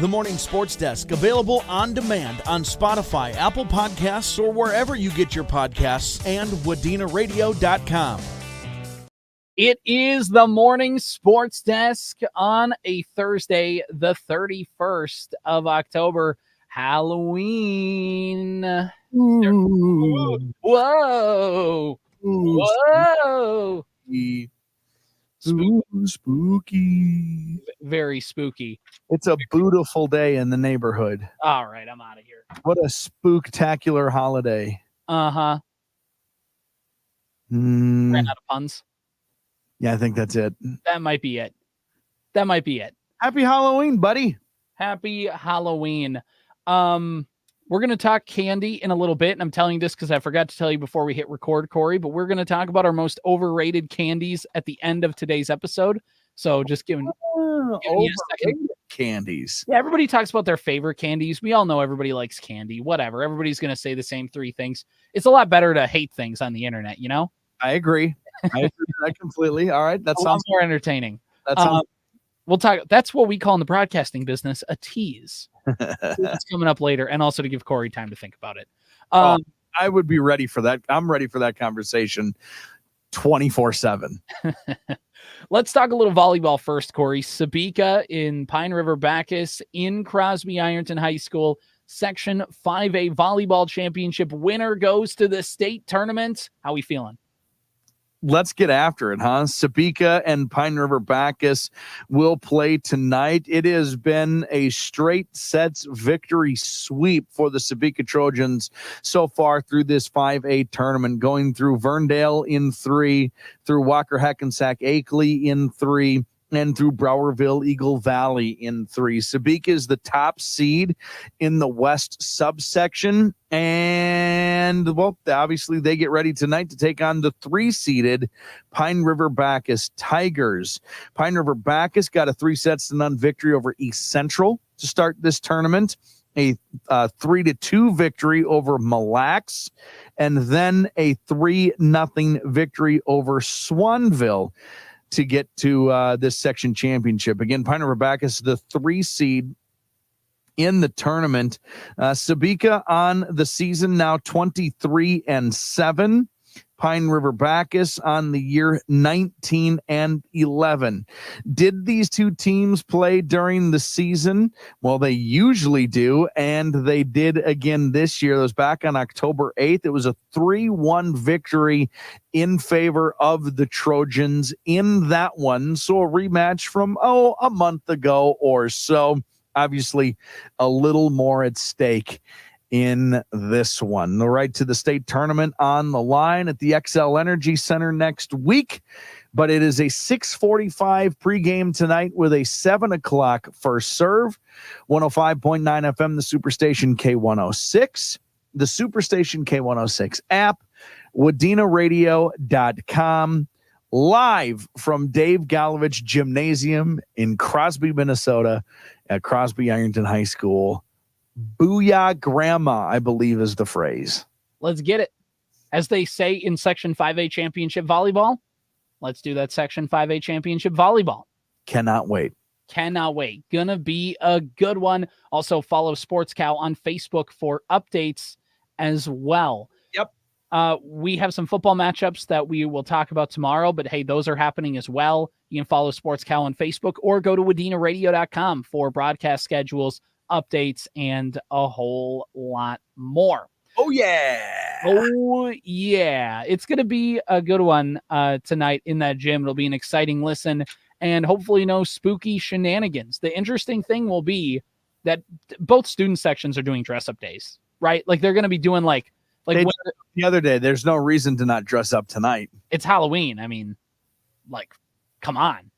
The Morning Sports Desk, available on demand on Spotify, Apple Podcasts, or wherever you get your podcasts, and WadenaRadio.com. It is the Morning Sports Desk on a Thursday, the 31st of October, Halloween. Ooh. Whoa. Ooh, Whoa. spooky. Very spooky. It's a beautiful day in the neighborhood. All right, I'm out of here. What a spooktacular holiday. Uh-huh. Mm, Ran out of puns. yeah, I think that's it. That might be it. Happy Halloween, buddy. Happy Halloween. We're going to talk candy in a little bit, and I'm telling you this because I forgot to tell you before we hit record, Corey, but we're going to talk about our most overrated candies at the end of today's episode. So just giving you a second. Candies. Yeah, everybody talks about their favorite candies. We all know everybody likes candy, whatever. Everybody's going to say the same three things. It's a lot better to hate things on the internet, you know? I agree. I agree with that completely. All right. That sounds more entertaining. That sounds We'll talk. That's what we call in the broadcasting business a tease. It's coming up later, and also to give Corey time to think about it. I would be ready for that. I'm ready for that conversation 24/7. Let's talk a little volleyball first, Corey. Sebeka in Pine River-Backus in Crosby Ironton High School. Section 5A volleyball championship winner goes to the state tournament. How we feeling? Let's get after it, huh? Sebeka and Pine River-Backus will play tonight. It has been a straight sets victory sweep for the Sebeka Trojans so far through this 5A tournament, going through Verndale in 3, through Walker Hackensack Akeley in 3, and through Browerville Eagle Valley in 3. Sebeka is the top seed in the West subsection. And, well, obviously they get ready tonight to take on the 3-seeded Pine River-Backus Tigers. Pine River-Backus got a 3-0 victory over East Central to start this tournament. A 3-2 victory over Mille Lacs, and then a 3-0 victory over Swanville to get to this section championship. Again, Pine River-Backus, the 3 seed in the tournament. Sebeka on the season now 23-7. Pine River-Backus on the year 19-11. Did these two teams play during the season? Well, they usually do, and they did again this year. It was back on October 8th. It was a 3-1 victory in favor of the Trojans in that one. So a rematch from, a month ago or so. Obviously, a little more at stake in this one. The right to the state tournament on the line at the XL Energy Center next week, but it is a 6:45 pregame tonight with a 7 o'clock first serve. 105.9 FM, the Superstation K106, the Superstation K106 app, WadenaRadio.com, live from Dave Galovich Gymnasium in Crosby, Minnesota at Crosby Ironton High School. Booyah Grandma, I believe is the phrase. Let's get it. As they say in Section 5A Championship Volleyball, let's do that Section 5A Championship Volleyball. Cannot wait. Gonna be a good one. Also follow Sports Cow on Facebook for updates as well. Yep. We have some football matchups that we will talk about tomorrow, but hey, those are happening as well. You can follow Sports Cow on Facebook or go to WadenaRadio.com for broadcast schedules, updates, and a whole lot more. Oh yeah. It's going to be a good one tonight in that gym. It'll be an exciting listen and hopefully no spooky shenanigans. The interesting thing will be that both student sections are doing dress up days, right? Like they're going to be doing like the other day, there's no reason to not dress up tonight. It's Halloween. I mean, like, come on.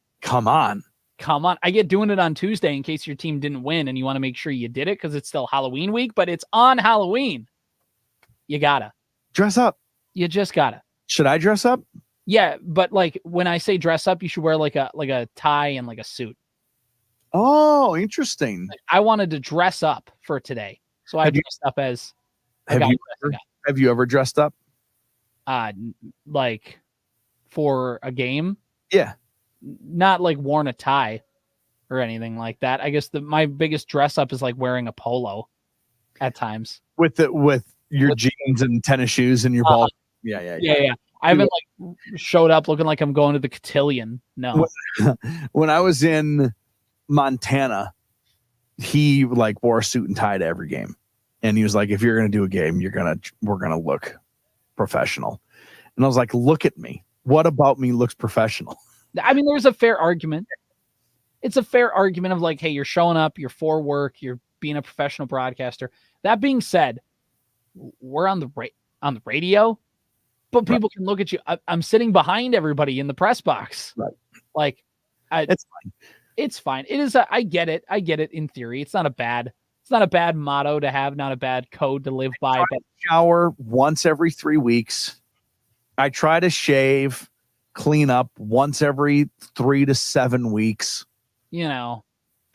I get doing it on Tuesday in case your team didn't win and you want to make sure you did it because it's still Halloween week, but it's on Halloween. You gotta dress up. You just gotta. Should I dress up? Yeah, but like when I say dress up, you should wear like a tie and like a suit. Oh, interesting. I wanted to dress up for today, so I dressed up as. Have you ever dressed up? Like for a game? Yeah. Not like worn a tie. or anything like that. I guess my biggest dress up is like wearing a polo at times with your jeans and tennis shoes and your ball. Yeah. I haven't like showed up looking like I'm going to the cotillion. No. When I was in Montana, he like wore a suit and tie to every game, and he was like, "If you're gonna do a game, we're gonna look professional." And I was like, "Look at me. What about me looks professional?" I mean, there's a fair argument. It's a fair argument of like, hey, you're showing up, you're for work, you're being a professional broadcaster. That being said, we're on the radio, but people can look at you. I'm sitting behind everybody in the press box. Right. Like, it's fine. It's fine. It is. I get it. In theory, it's not a bad motto to have, not a bad code to live by. But shower once every 3 weeks. I try to shave, clean up once every 3 to 7 weeks. You know,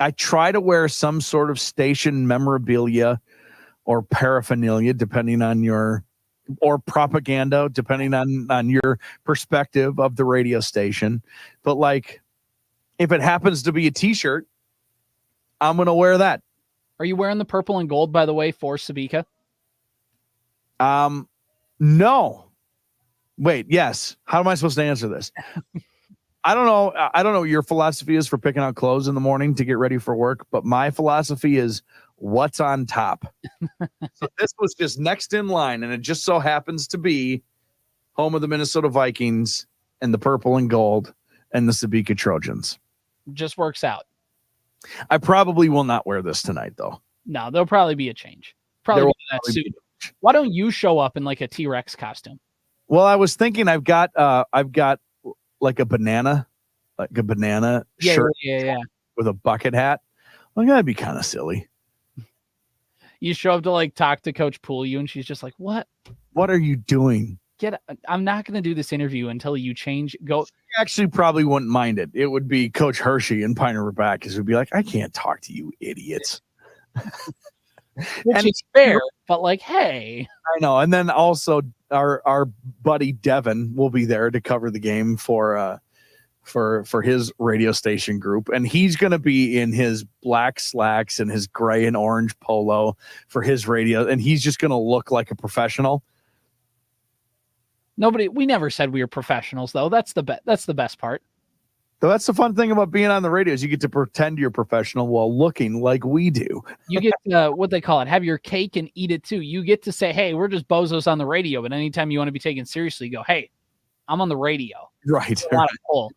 I try to wear some sort of station memorabilia or paraphernalia, depending on or propaganda, depending on your perspective of the radio station. But like, if it happens to be a t-shirt, I'm going to wear that. Are you wearing the purple and gold, by the way, for Sebeka? No. Wait, yes. How am I supposed to answer this? I don't know. I don't know what your philosophy is for picking out clothes in the morning to get ready for work, but my philosophy is what's on top. So this was just next in line, and it just so happens to be home of the Minnesota Vikings and the purple and gold and the Sebeka Trojans. Just works out. I probably will not wear this tonight, though. No, there'll probably be a change. Probably be that suit. Why don't you show up in like a T-Rex costume? Well, I was thinking I've got like a banana shirt with a bucket hat. Well, that'd be kind of silly. You show up to like talk to Coach Poole, and she's just like, "What? What are you doing? I'm not going to do this interview until you change." Go. She actually probably wouldn't mind it. It would be Coach Hershey and Pine River-Backus would be like, "I can't talk to you idiots." Which is fair, but like, hey, I know. And then also our buddy Devin will be there to cover the game for his radio station group, and he's going to be in his black slacks and his gray and orange polo for his radio, and he's just going to look like a professional. We never said we were professionals, though. That's the best part. So that's the fun thing about being on the radio is you get to pretend you're professional while looking like we do. You get what they call it, have your cake and eat it too. You get to say, hey, we're just bozos on the radio. But anytime you want to be taken seriously, you go, hey, I'm on the radio. Right. It's a lot of pull.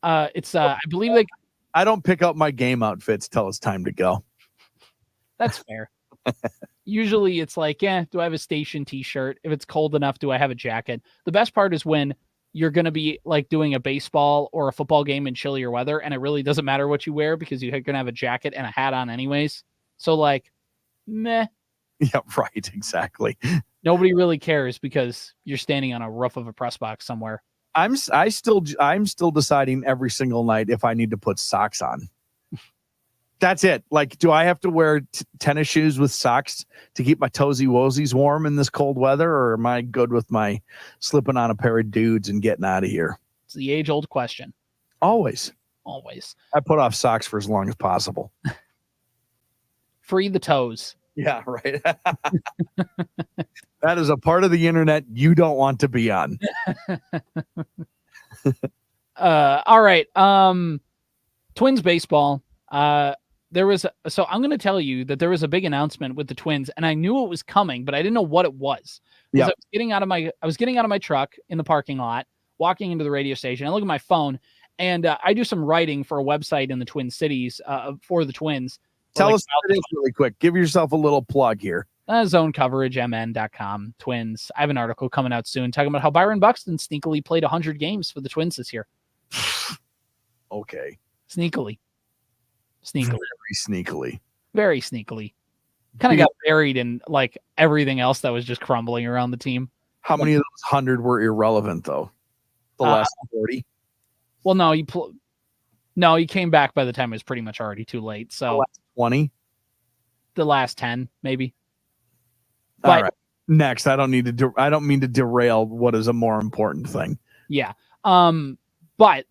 I believe like I don't pick up my game outfits till it's time to go. That's fair. Usually it's like, do I have a station t-shirt? If it's cold enough, do I have a jacket? The best part is when you're going to be like doing a baseball or a football game in chillier weather, and it really doesn't matter what you wear because you're going to have a jacket and a hat on anyways. So like, meh. Yeah, right. Exactly. Nobody really cares because you're standing on a roof of a press box somewhere. I'm still deciding every single night if I need to put socks on. That's it. Like, do I have to wear tennis shoes with socks to keep my toesy woesies warm in this cold weather, or am I good with my slipping on a pair of dudes and getting out of here? It's the age-old question. Always. I put off socks for as long as possible. Free the toes. Yeah, right. That is a part of the internet you don't want to be on. All right. Twins baseball. So I'm going to tell you that there was a big announcement with the Twins, and I knew it was coming, but I didn't know what it was. Yeah. I was getting out of my truck in the parking lot, walking into the radio station. I look at my phone, and I do some writing for a website in the Twin Cities for the Twins. Tell us what it is really quick. Give yourself a little plug here. Zone coverage, mn.com, Twins. I have an article coming out soon talking about how Byron Buxton sneakily played 100 games for the Twins this year. Okay. Sneakily. Very sneakily. Kind of got buried in like everything else that was just crumbling around the team. How many of those 100 were irrelevant though? The last 40? Well, no, he came back by the time it was pretty much already too late. So the last 20? The last 10, maybe. All right. Next, I don't mean to derail what is a more important thing. Yeah. But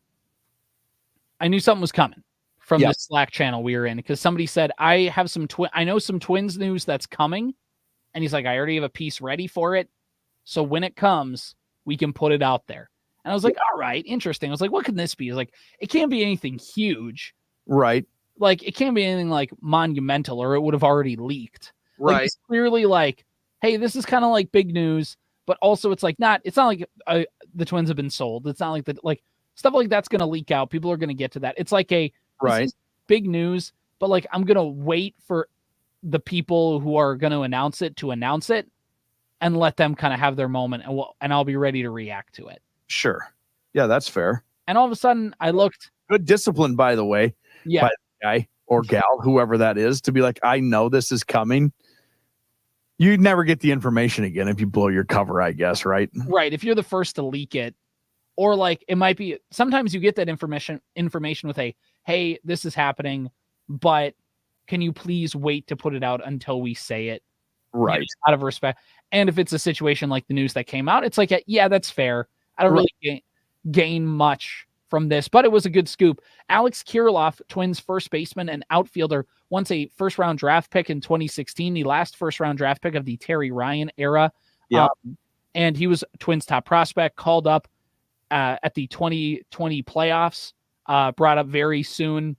I knew something was coming from Yeah. the Slack channel we were in, because somebody said, I know some Twins news that's coming. And he's like, I already have a piece ready for it. So when it comes, we can put it out there. And I was like, all right, interesting. I was like, what can this be? He's like, it can't be anything huge. Right. Like, it can't be anything like monumental, or it would have already leaked. Right. Like, it's clearly like, hey, this is kind of like big news, but also it's like it's not like the Twins have been sold. It's not like that, like stuff like that's going to leak out. People are going to get to that. It's like this is big news, but like, I'm going to wait for the people who are going to announce it and let them kind of have their moment, and I'll be ready to react to it. Sure. Yeah, that's fair. And all of a sudden I looked. Good discipline, by the way. Yeah. By the guy or gal, whoever that is, to be like, I know this is coming. You'd never get the information again if you blow your cover, I guess, right? Right. If you're the first to leak it, or like it might be, sometimes you get that information with hey, this is happening, but can you please wait to put it out until we say it? Right. Out of respect. And if it's a situation like the news that came out, it's like, yeah, that's fair. I don't really gain much from this, but it was a good scoop. Alex Kirilloff, Twins first baseman and outfielder, once a first-round draft pick in 2016, the last first-round draft pick of the Terry Ryan era. Yeah. And he was Twins' top prospect, called up at the 2020 playoffs, brought up very soon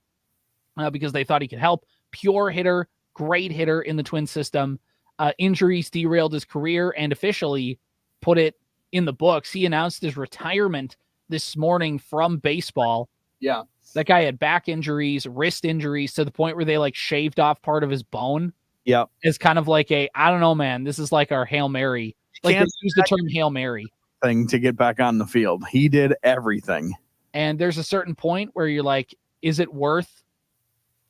because they thought he could help. Pure hitter, great hitter in the Twins system. Injuries derailed his career and officially put it in the books. He announced his retirement this morning from baseball. Yeah. That guy had back injuries, wrist injuries, to the point where they like shaved off part of his bone. Yeah. It's kind of like I don't know, man. This is like our Hail Mary. Like, they use the term Hail Mary thing to get back on the field. He did everything. And there's a certain point where you're like, is it worth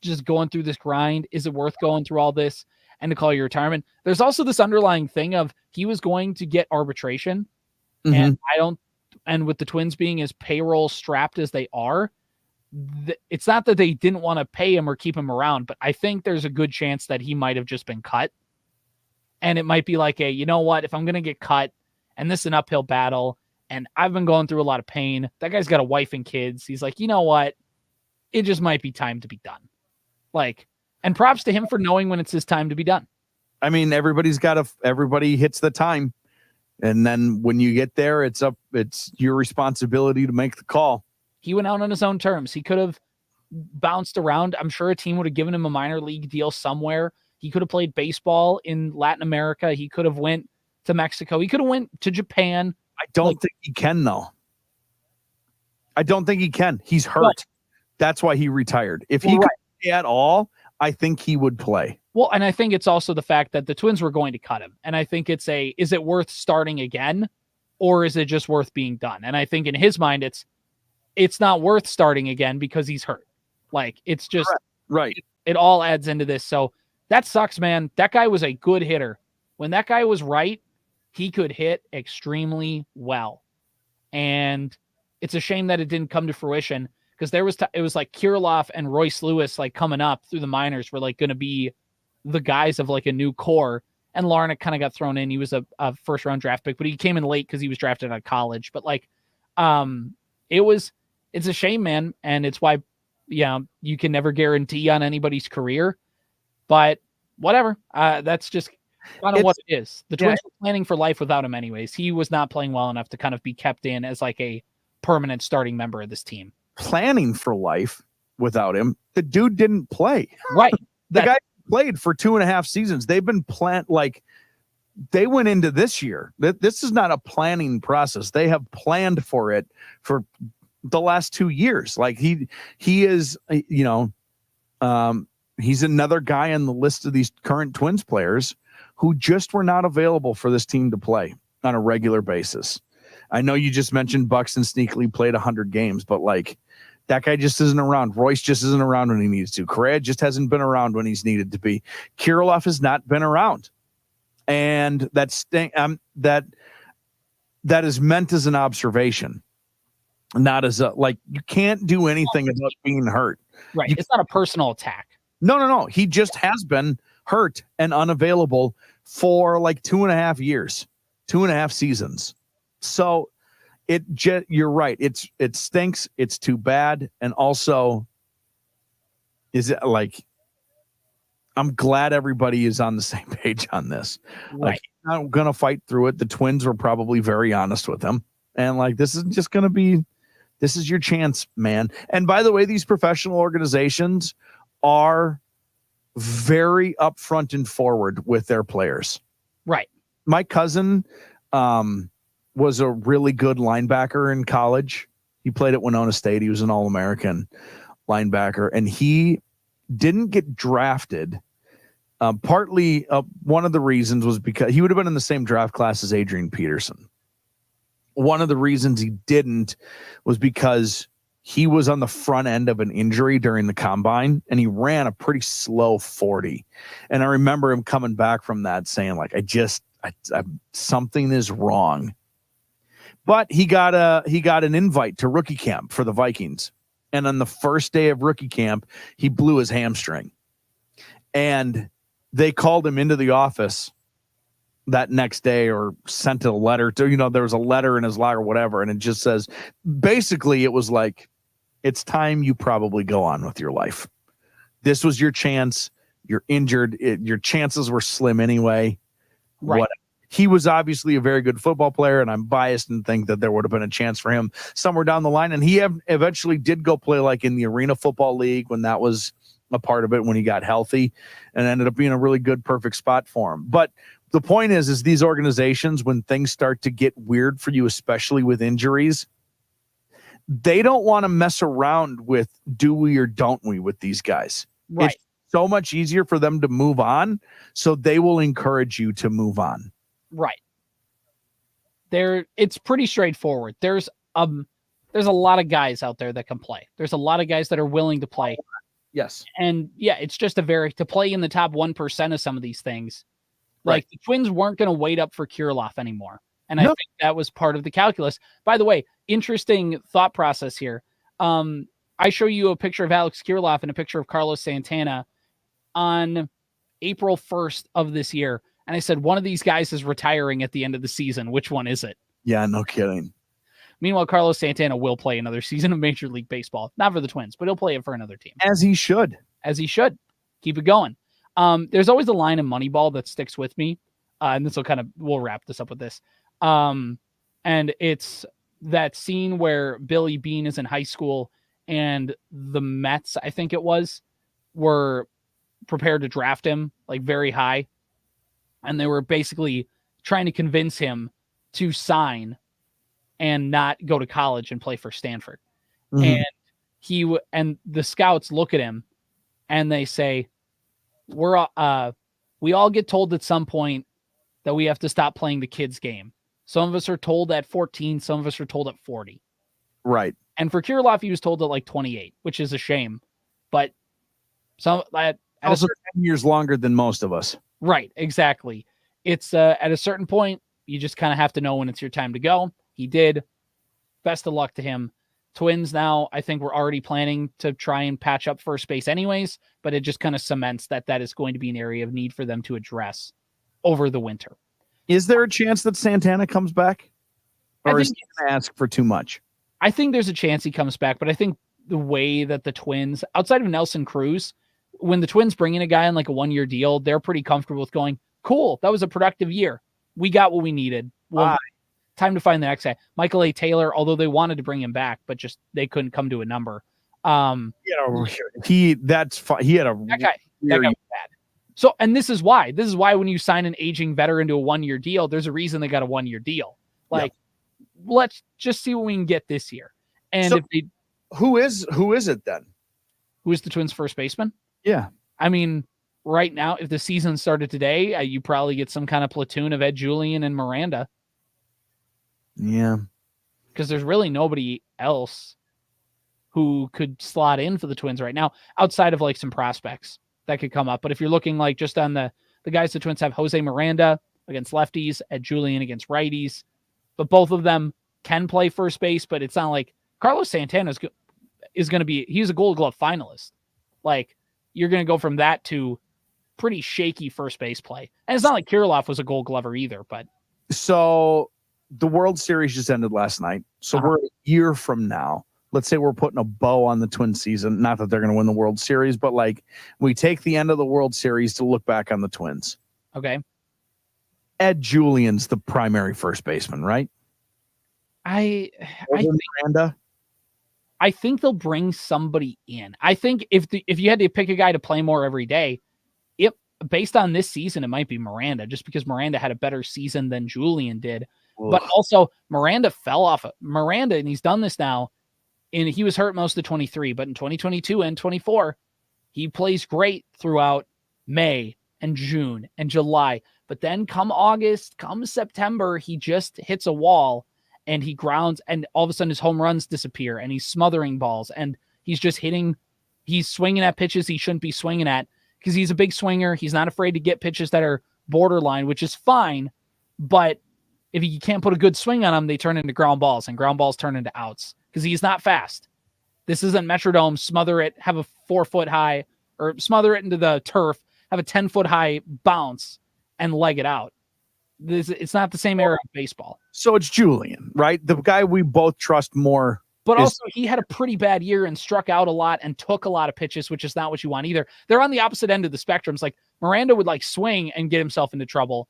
just going through this grind? Is it worth going through all this and to call your retirement? There's also this underlying thing of he was going to get arbitration. And and with the Twins being as payroll strapped as they are, it's not that they didn't want to pay him or keep him around, but I think there's a good chance that he might have just been cut. And it might be like, you know what, if I'm going to get cut and this is an uphill battle and I've been going through a lot of pain, that guy's got a wife and kids. He's like, you know what, it just might be time to be done. Like, and props to him for knowing when it's his time to be done. I mean, everybody hits the time. And then when you get there, it's your responsibility to make the call. He went out on his own terms. He could have bounced around. I'm sure a team would have given him a minor league deal somewhere. He could have played baseball in Latin America. He could have went to Mexico. He could have went to Japan. I don't think he can, though. I don't think he can. He's hurt. Right. That's why he retired. If he could play at all, I think he would play. Well, and I think it's also the fact that the Twins were going to cut him. And I think is it worth starting again, or is it just worth being done? And I think in his mind, it's not worth starting again because he's hurt. Like, it's just right. It all adds into this. So that sucks, man. That guy was a good hitter. When that guy was right, he could hit extremely well. And it's a shame that it didn't come to fruition, because it was like Kirilloff and Royce Lewis, like coming up through the minors, were like going to be the guys of like a new core. And Larnach kind of got thrown in. He was a first round draft pick, but he came in late because he was drafted out of college. But like, it's a shame, man. And it's why, you can never guarantee on anybody's career, but whatever. That's just kind of what it is. The Twins were planning for life without him anyways. He was not playing well enough to kind of be kept in as like a permanent starting member of this team. Planning for life without him. The dude didn't play. Right. The guy played for 2.5 seasons. They've been they went into this year. This is not a planning process. They have planned for it for the last 2 years. Like he is, he's another guy on the list of these current Twins players who just were not available for this team to play on a regular basis. I know you just mentioned Buxton sneakily played 100 games, but like, that guy just isn't around. Royce just isn't around when he needs to. Correa just hasn't been around when he's needed to be. Kirilloff has not been around. And that is meant as an observation, not as you can't do anything about being hurt. Right. It's not a personal attack. No. He just has been hurt and unavailable for like 2.5 years, 2.5 seasons. So You're right. It stinks. It's too bad. And also, is it like, I'm glad everybody is on the same page on this. Right. Like, I'm going to fight through it. The Twins were probably very honest with him. And like, this is your chance, man. And by the way, these professional organizations are very upfront and forward with their players. Right. My cousin was a really good linebacker in college. He played at Winona State. He was an All-American linebacker, and he didn't get drafted. Partly one of the reasons was because he would have been in the same draft class as Adrian Peterson. One of the reasons he didn't was because he was on the front end of an injury during the combine, and he ran a pretty slow 40. And I remember him coming back from that saying, like, something is wrong. But he got an invite to rookie camp for the Vikings. And on the first day of rookie camp, he blew his hamstring. And they called him into the office that next day, or sent a letter to, there was a letter in his locker or whatever. And it just says, basically it was like, it's time you probably go on with your life. This was your chance. You're injured. Your chances were slim anyway. Right. Whatever. He was obviously a very good football player, and I'm biased and think that there would have been a chance for him somewhere down the line. And he eventually did go play like in the Arena Football League when that was a part of it, when he got healthy, and ended up being a really good, perfect spot for him. But the point is these organizations, when things start to get weird for you, especially with injuries, they don't want to mess around with do we or don't we with these guys. Right. It's so much easier for them to move on, so they will encourage you to move on. Right. It's pretty straightforward. There's a lot of guys out there that can play. There's a lot of guys that are willing to play. Yes. And yeah, it's just to play in the top 1% of some of these things. Right. Like the Twins weren't going to wait up for Kirilloff anymore. And I think that was part of the calculus. By the way, interesting thought process here. I show you a picture of Alex Kirilloff and a picture of Carlos Santana on April 1st of this year. And I said, one of these guys is retiring at the end of the season. Which one is it? Yeah, no kidding. Meanwhile, Carlos Santana will play another season of Major League Baseball. Not for the Twins, but he'll play it for another team. As he should. Keep it going. There's always a line in Moneyball that sticks with me. And this we'll wrap this up with this. And it's that scene where Billy Beane is in high school and the Mets, I think it was, were prepared to draft him like very high. And they were basically trying to convince him to sign and not go to college and play for Stanford. Mm-hmm. And the scouts look at him and they say, we all get told at some point that we have to stop playing the kids' game. Some of us are told at 14, some of us are told at 40. Right. And for Kirilloff, he was told at like 28, which is a shame. But also 10 years longer than most of us. Right, exactly. It's at a certain point, you just kind of have to know when it's your time to go. He did. Best of luck to him. Twins now, I think we're already planning to try and patch up first base anyways, but it just kind of cements that is going to be an area of need for them to address over the winter. Is there a chance that Santana comes back? Or is he going to ask for too much? I think there's a chance he comes back, but I think the way that the Twins, outside of Nelson Cruz, when the Twins bring in a guy on like a 1-year deal, they're pretty comfortable with going, cool, that was a productive year. We got what we needed. Well, time to find the next guy. Michael A. Taylor, although they wanted to bring him back, but just they couldn't come to a number. He had a that guy was bad. So, and this is why when you sign an aging veteran to a 1-year deal, there's a reason they got a 1-year deal. Like, let's just see what we can get this year. And so who is it then? Who is the Twins' first baseman? Yeah. I mean, right now, if the season started today, you probably get some kind of platoon of Ed Julian and Miranda. Yeah. Because there's really nobody else who could slot in for the Twins right now, outside of like some prospects that could come up. But if you're looking like just on the guys the Twins have, Jose Miranda against lefties, Ed Julian against righties, but both of them can play first base, but it's not like Carlos Santana is going to be, he's a Gold Glove finalist. Like, you're going to go from that to pretty shaky first base play. And it's not like Kirilloff was a Gold Glover either, but. So the World Series just ended last night. So Uh-huh. we're a year from now. Let's say we're putting a bow on the Twins season. Not that they're going to win the World Series, but like we take the end of the World Series to look back on the Twins. Okay. Ed Julian's the primary first baseman, right? I Over think, Miranda? I think they'll bring somebody in. I think if you had to pick a guy to play more every day, based on this season, it might be Miranda, just because Miranda had a better season than Julian did. Ugh. But also Miranda fell off. Miranda, and he's done this now, and he was hurt most of 23, but in 2022 and 24, he plays great throughout May and June and July. But then come August, come September, he just hits a wall and he grounds, and all of a sudden his home runs disappear and he's smothering balls and he's just he's swinging at pitches he shouldn't be swinging at because he's a big swinger. He's not afraid to get pitches that are borderline, which is fine. But if you can't put a good swing on them, they turn into ground balls, and ground balls turn into outs because he's not fast. This isn't Metrodome. Smother it, have a 4-foot high, or smother it into the turf, have a 10-foot high bounce, and leg it out. It's not the same era of baseball. So it's Julian, right? The guy we both trust more. But also, he had a pretty bad year and struck out a lot and took a lot of pitches, which is not what you want either. They're on the opposite end of the spectrum. It's like Miranda would like swing and get himself into trouble,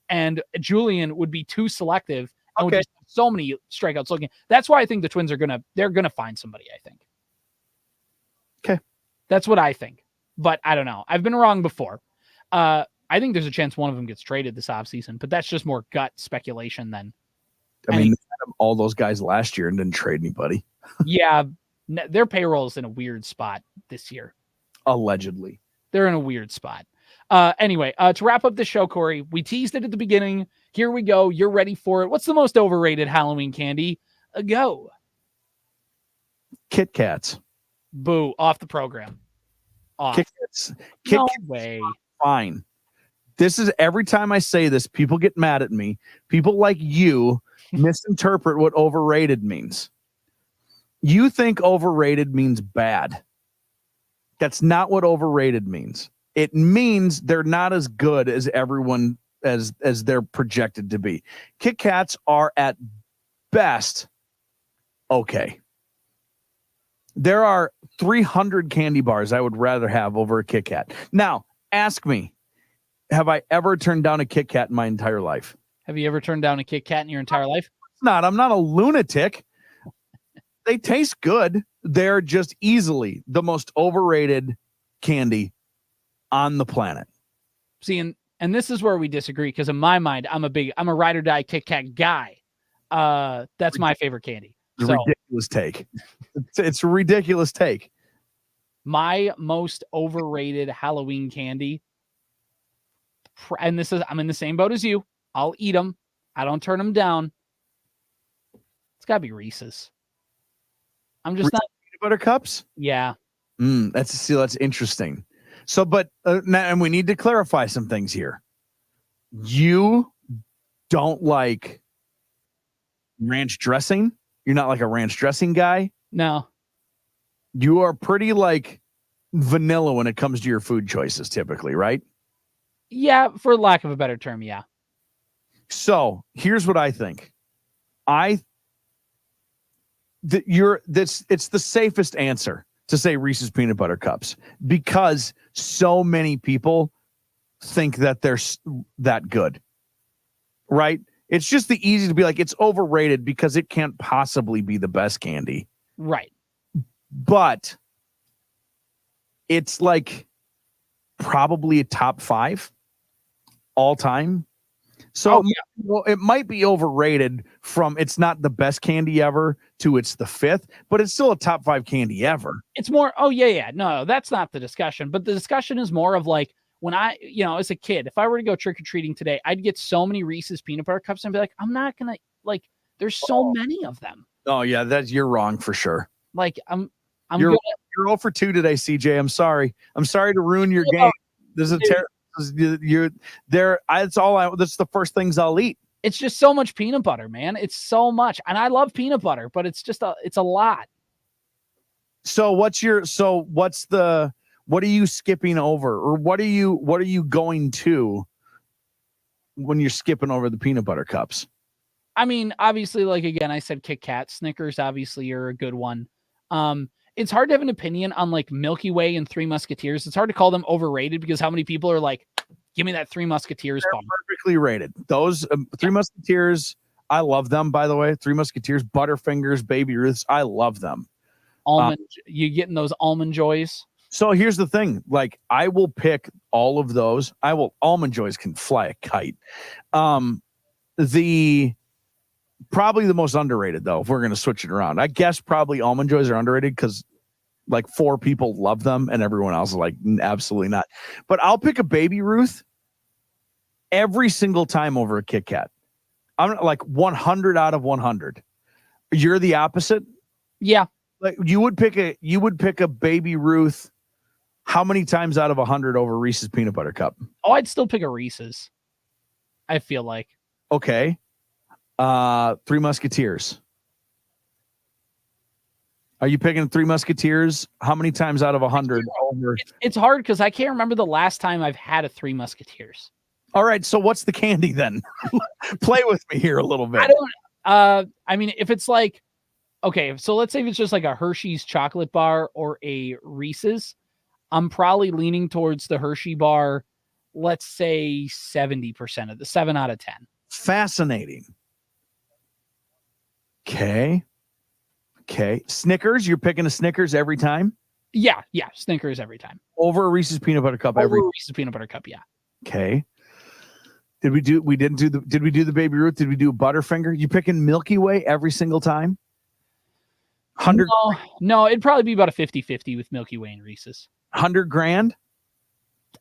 and Julian would be too selective and would just have so many strikeouts looking. That's why I think the Twins are they're gonna find somebody, I think. Okay. That's what I think. But I don't know. I've been wrong before. I think there's a chance one of them gets traded this offseason, but that's just more gut speculation than. I mean, they had all those guys last year and didn't trade anybody. Yeah, their payroll is in a weird spot this year. Allegedly. They're in a weird spot. Anyway, to wrap up the show, Corey, we teased it at the beginning. Here we go. You're ready for it. What's the most overrated Halloween candy? Go. Kit Kats. Boo. Off the program. Off. Kit Kats. No way. Fine. This is every time I say this, people get mad at me. People like you misinterpret what overrated means. You think overrated means bad. That's not what overrated means. It means they're not as good as everyone as they're projected to be. Kit Kats are at best okay. There are 300 candy bars I would rather have over a Kit Kat. Now, ask me, have I ever turned down a Kit Kat in my entire life? Have you ever turned down a Kit Kat in your entire life? I'm not a lunatic. They taste good. They're just easily the most overrated candy on the planet. See, and this is where we disagree, because in my mind, I'm a ride or die Kit Kat guy. That's my favorite candy. So, ridiculous take. It's a ridiculous take. My most overrated Halloween candy, and I'm in the same boat as you. I'll eat them. I don't turn them down. It's got to be Reese's. I'm just not. Peanut butter cups? Yeah. That's interesting. So, but and we need to clarify some things here. You don't like ranch dressing? You're not like a ranch dressing guy? No. You are pretty like vanilla when it comes to your food choices, typically, right? Yeah, for lack of a better term, yeah. So here's what I think. It's the safest answer to say Reese's peanut butter cups, because so many people think that they're that good, right? It's just the easy to be like, it's overrated because it can't possibly be the best candy. Right. But it's like probably a top 5 all time. So well, it might be overrated from it's not the best candy ever to it's the 5th, but it's still a top 5 candy ever. It's more, no, that's not the discussion. But the discussion is more of like, when I, as a kid, if I were to go trick-or-treating today, I'd get so many Reese's peanut butter cups and be like, I'm not going to, like, there's so many of them. Oh, yeah, you're wrong for sure. Like, you're 0 for 2 today, CJ. I'm sorry. I'm sorry to ruin your game. This is terrible. That's the first things I'll eat. It's just so much peanut butter, man. It's so much. And I love peanut butter, but it's just it's a lot. So what are you skipping over, or what are you going to when you're skipping over the peanut butter cups? I mean, obviously, like, again, I said Kit Kat. Snickers, obviously, are a good one. It's hard to have an opinion on, like, Milky Way and Three Musketeers. It's hard to call them overrated because how many people are like, give me that Three Musketeers bar. Perfectly rated. Those Three Musketeers, I love them, by the way. Three Musketeers, Butterfingers, Baby Ruths, I love them. Almond, you getting those Almond Joys? So here's the thing. Like, I will pick all of those. Almond Joys can fly a kite. Probably the most underrated, though, if we're going to switch it around. I guess probably Almond Joys are underrated because like 4 people love them and everyone else is like, absolutely not. But I'll pick a Baby Ruth every single time over a Kit Kat. I'm like 100 out of 100. You're the opposite. Yeah. Like you would pick a Baby Ruth how many times out of 100 over Reese's Peanut Butter Cup? Oh, I'd still pick a Reese's. I feel like. Okay. Three Musketeers. Are you picking Three Musketeers? How many times out of 100 over? It's hard because I can't remember the last time I've had a Three Musketeers. All right. So what's the candy then? Play with me here a little bit. I mean, if it's like, okay, so let's say if it's just like a Hershey's chocolate bar or a Reese's, I'm probably leaning towards the Hershey bar. Let's say 70% of the 7 out of 10. Fascinating. Okay. Snickers. You're picking a Snickers every time? Yeah. Snickers every time. Over a Reese's Peanut Butter Cup Over a Reese's Peanut Butter Cup, yeah. Okay. Did we do the Baby Ruth? Did we do Butterfinger? You picking Milky Way every single time? 100? No, it'd probably be about a 50-50 with Milky Way and Reese's. 100 grand?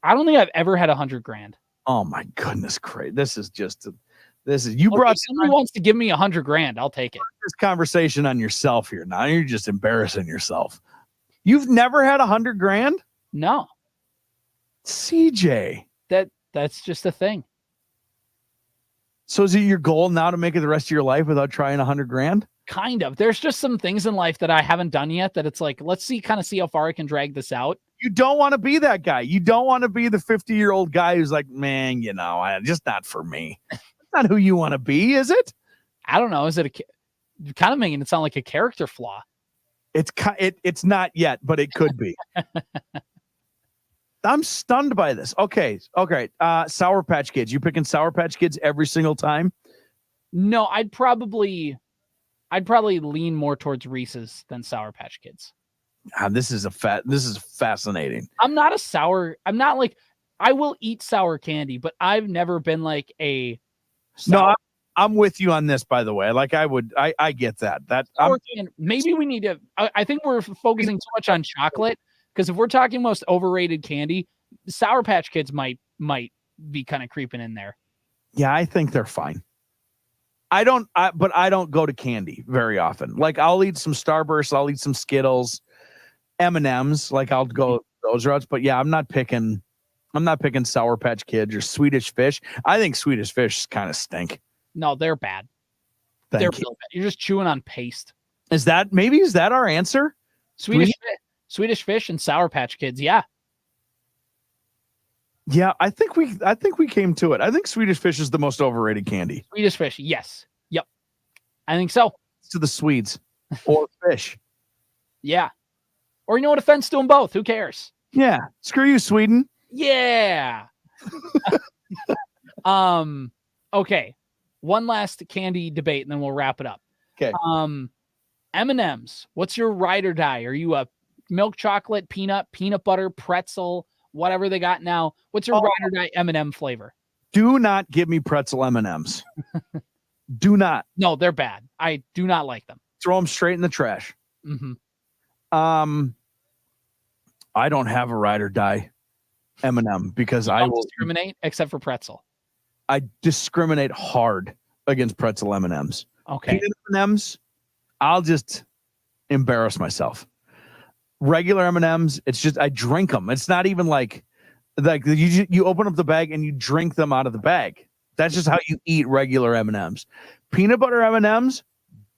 I don't think I've ever had 100 grand. Oh my goodness, Craig. This is If somebody wants to give me 100 grand, I'll take it. This conversation on yourself here. Now you're just embarrassing yourself. You've never had 100 grand? No. CJ. That's just a thing. So is it your goal now to make it the rest of your life without trying 100 grand? Kind of. There's just some things in life that I haven't done yet that it's like, let's see how far I can drag this out. You don't want to be that guy. You don't want to be the 50-year-old guy who's like, man, just not for me. That's not who you want to be, is it? I don't know. Is it kind of making it sound like a character flaw? It's not yet, but it could be. I'm stunned by this. Okay. Sour Patch Kids. You picking Sour Patch Kids every single time? No, I'd probably lean more towards Reese's than Sour Patch Kids. This is fascinating. I'm not like, I will eat sour candy, but I've never been like a sour. No, I'm with you on this, by the way. Like I get that. Maybe we need to, I think we're focusing too much on chocolate, because if we're talking most overrated candy, Sour Patch Kids might be kind of creeping in there. Yeah, I think they're fine. But I don't go to candy very often. Like I'll eat some Starburst, I'll eat some Skittles, M&Ms. Like I'll go those routes. But yeah, I'm not picking Sour Patch Kids or Swedish Fish. I think Swedish Fish kind of stink. No, they're bad. They're really bad. You're just chewing on paste. Is that our answer? Swedish Fish and Sour Patch Kids. Yeah. Yeah, I think we came to it. I think Swedish Fish is the most overrated candy. Swedish Fish, yes. Yep. I think so. To the Swedes or fish. Yeah. Or you know what? Offense to them both. Who cares? Yeah. Screw you, Sweden. Yeah. Okay. One last candy debate and then we'll wrap it up. Okay. M&Ms. What's your ride or die? Are you a milk chocolate, peanut butter, pretzel, whatever they got now? What's your ride or die M&M flavor? Do not give me pretzel M&Ms. Do not. No, they're bad. I do not like them. Throw them straight in the trash. Mm-hmm. I don't have a ride or die M&M because I will discriminate except for pretzel. I discriminate hard against pretzel M&Ms. Okay. Peanut M&Ms, I'll just embarrass myself. Regular M&Ms, it's just I drink them. It's not even like you open up the bag and you drink them out of the bag. That's just how you eat regular M&Ms. Peanut butter M&Ms,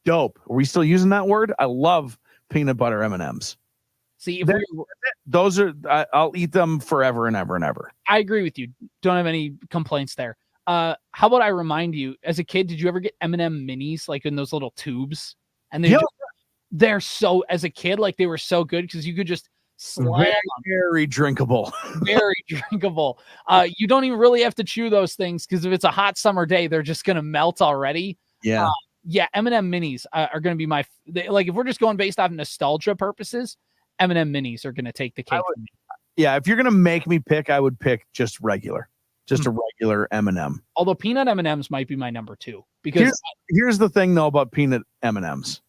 dope. Are we still using that word? I love peanut butter M&Ms. See, those are I'll eat them forever and ever and ever. I agree with you. Don't have any complaints there. How about I remind you, as a kid, did you ever get M&M minis, like in those little tubes? And they're so, as a kid, like they were so good because you could just slam them. Very drinkable. Very drinkable. You don't even really have to chew those things because if it's a hot summer day, they're just going to melt already. Yeah. Yeah, M&M minis are going to be like if we're just going based off nostalgia purposes, M&M minis are going to take the cake. Yeah, if you're going to make me pick, I would pick just regular. Just a regular M&M. Although peanut M&Ms might be my number 2 because here's the thing though about peanut M&Ms.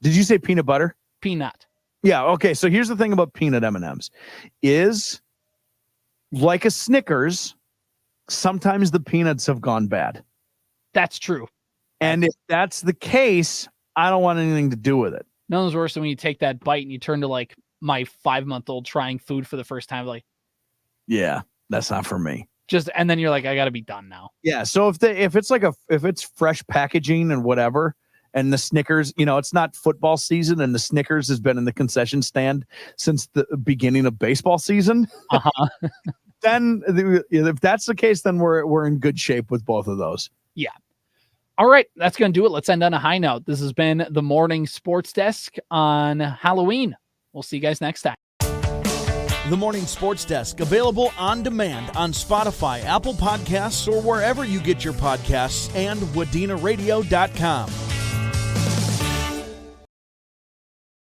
Did you say peanut butter? Peanut. Yeah. Okay. So here's the thing about peanut M&Ms is like a Snickers. Sometimes the peanuts have gone bad. That's true. And if that's the case, I don't want anything to do with it. Nothing's worse than when you take that bite and you turn to like my 5-month-old trying food for the first time. Like, yeah, that's not for me. And then you're like, I got to be done now. Yeah. So if it's fresh packaging and whatever, and the Snickers, it's not football season, and the Snickers has been in the concession stand since the beginning of baseball season. Then if that's the case, then we're in good shape with both of those. Yeah. All right, that's going to do it. Let's end on a high note. This has been the Morning Sports Desk on Halloween. We'll see you guys next time. The Morning Sports Desk, available on demand on Spotify, Apple Podcasts, or wherever you get your podcasts, and WadenaRadio.com.